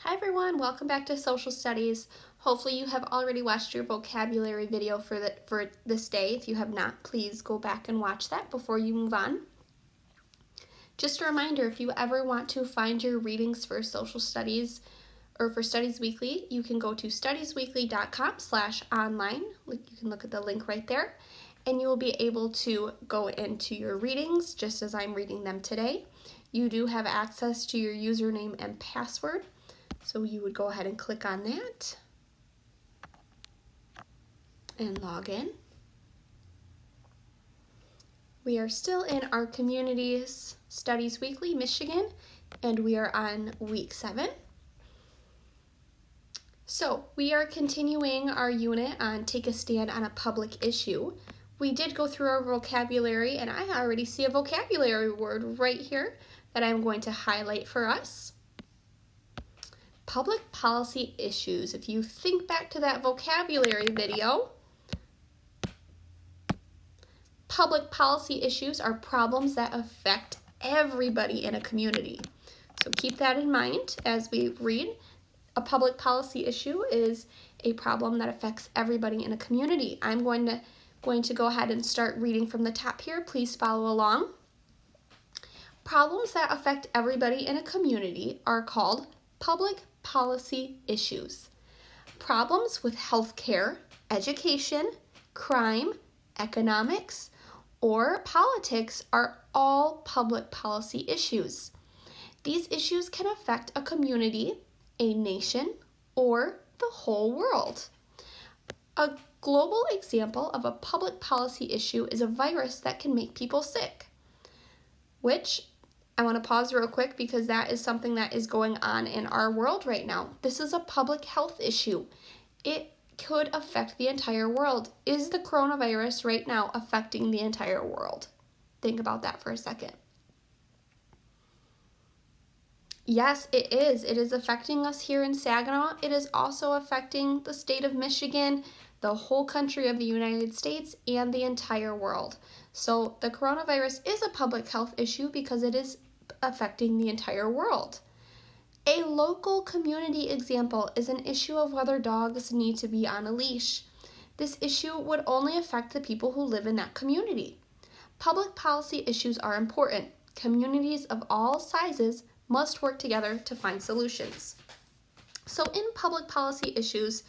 Hi everyone, welcome back to Social Studies. Hopefully you have already watched your vocabulary video for this day. If you have not, please go back and watch that before you move on. Just a reminder, if you ever want to find your readings for Social Studies or for Studies Weekly, you can go to studiesweekly.com/online. You can look at the link right there, and you will be able to go into your readings just as I'm reading them today. You do have access to your username and password. So you would go ahead and click on that and log in. We are still in our Communities Studies Weekly, Michigan, and we are on week 7. So we are continuing our unit on Take a Stand on a Public Issue. We did go through our vocabulary, and I already see a vocabulary word right here that I'm going to highlight for us. Public policy issues. If you think back to that vocabulary video, public policy issues are problems that affect everybody in a community. So keep that in mind as we read. A public policy issue is a problem that affects everybody in a community. I'm going to go ahead and start reading from the top here. Please follow along. Problems that affect everybody in a community are called public policy issues. Problems with healthcare, education, crime, economics, or politics are all public policy issues. These issues can affect a community, a nation, or the whole world. A global example of a public policy issue is a virus that can make people sick, which I want to pause real quick because that is something that is going on in our world right now. This is a public health issue. It could affect the entire world. Is the coronavirus right now affecting the entire world? Think about that for a second. Yes, it is. It is affecting us here in Saginaw. It is also affecting the state of Michigan, the whole country of the United States, and the entire world. So the coronavirus is a public health issue because it is affecting the entire world. A local community example is an issue of whether dogs need to be on a leash. This issue would only affect the people who live in that community. Public policy issues are important. Communities of all sizes must work together to find solutions. So in public policy issues,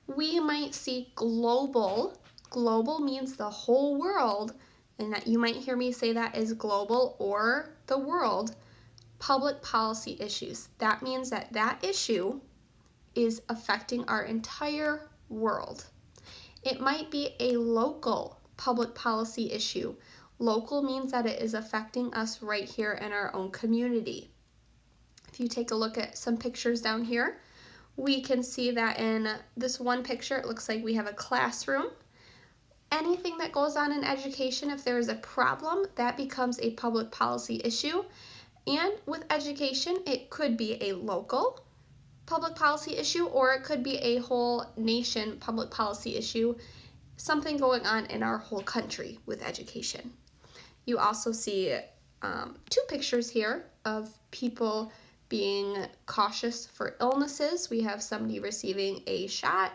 we might see global. Global means the whole world, and that you might hear me say that as global or the world. Public policy issues. That means that that issue is affecting our entire world. It might be a local public policy issue. Local means that it is affecting us right here in our own community. If you take a look at some pictures down here, we can see that in this one picture, it looks like we have a classroom. Anything that goes on in education, if there is a problem, that becomes a public policy issue. And with education, it could be a local public policy issue, or it could be a whole nation public policy issue, something going on in our whole country with education. You also see 2 pictures here of people being cautious for illnesses. We have somebody receiving a shot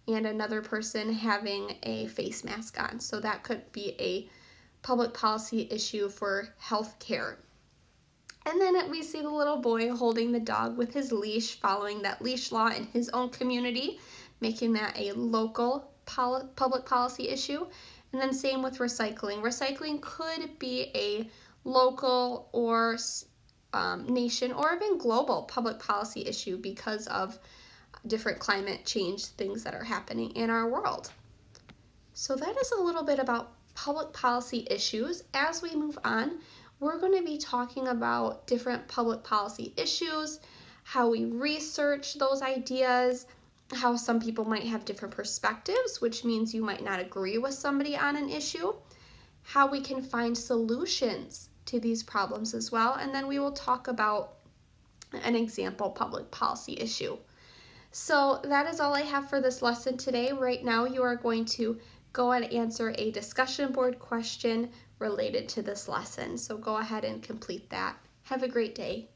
and another person having a face mask on. So that could be a public policy issue for health care. And then we see the little boy holding the dog with his leash, following that leash law in his own community, making that a local public policy issue. And then same with recycling. Recycling could be a local or nation or even global public policy issue because of different climate change things that are happening in our world. So that is a little bit about public policy issues. As we move on, we're going to be talking about different public policy issues, how we research those ideas, how some people might have different perspectives, which means you might not agree with somebody on an issue, how we can find solutions to these problems as well, and then we will talk about an example public policy issue. So that is all I have for this lesson today. Right now you are going to go and answer a discussion board question related to this lesson. So go ahead and complete that. Have a great day.